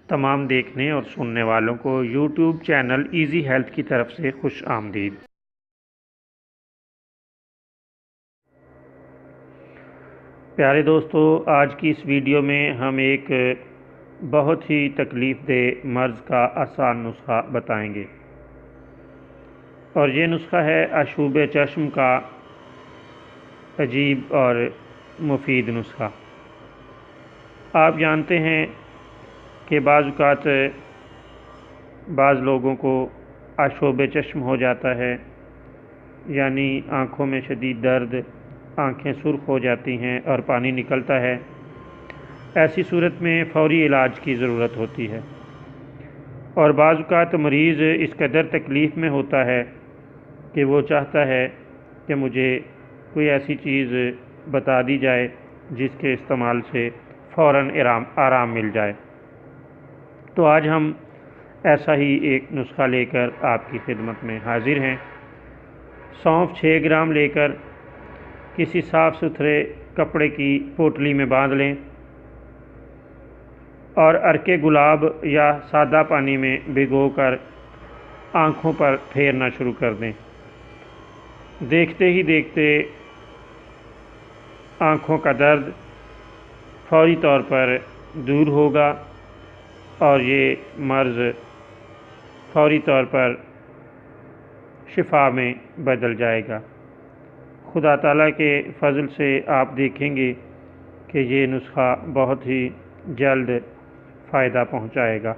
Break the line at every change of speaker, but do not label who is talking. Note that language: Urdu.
تمام دیکھنے اور سننے والوں کو یوٹیوب چینل ایزی ہیلتھ کی طرف سے خوش آمدید۔ پیارے دوستو، آج کی اس ویڈیو میں ہم ایک بہت ہی تکلیف دہ مرض کا آسان نسخہ بتائیں گے، اور یہ نسخہ ہے آشوب چشم کا عجیب اور مفید نسخہ۔ آپ جانتے ہیں کہ بعض اوقات بعض لوگوں کو آشوب چشم ہو جاتا ہے، یعنی آنکھوں میں شدید درد، آنکھیں سرخ ہو جاتی ہیں اور پانی نکلتا ہے۔ ایسی صورت میں فوری علاج کی ضرورت ہوتی ہے، اور بعض اوقات مریض اس قدر تکلیف میں ہوتا ہے کہ وہ چاہتا ہے کہ مجھے کوئی ایسی چیز بتا دی جائے جس کے استعمال سے فوراً آرام مل جائے۔ تو آج ہم ایسا ہی ایک نسخہ لے کر آپ کی خدمت میں حاضر ہیں۔ سونف 6 گرام لے کر کسی صاف ستھرے کپڑے کی پوٹلی میں باندھ لیں اور عرق گلاب یا سادہ پانی میں بھگو کر آنکھوں پر پھیرنا شروع کر دیں۔ دیکھتے ہی دیکھتے آنکھوں کا درد فوری طور پر دور ہوگا اور یہ مرض فوری طور پر شفا میں بدل جائے گا۔ خدا تعالیٰ کے فضل سے آپ دیکھیں گے کہ یہ نسخہ بہت ہی جلد فائدہ پہنچائے گا۔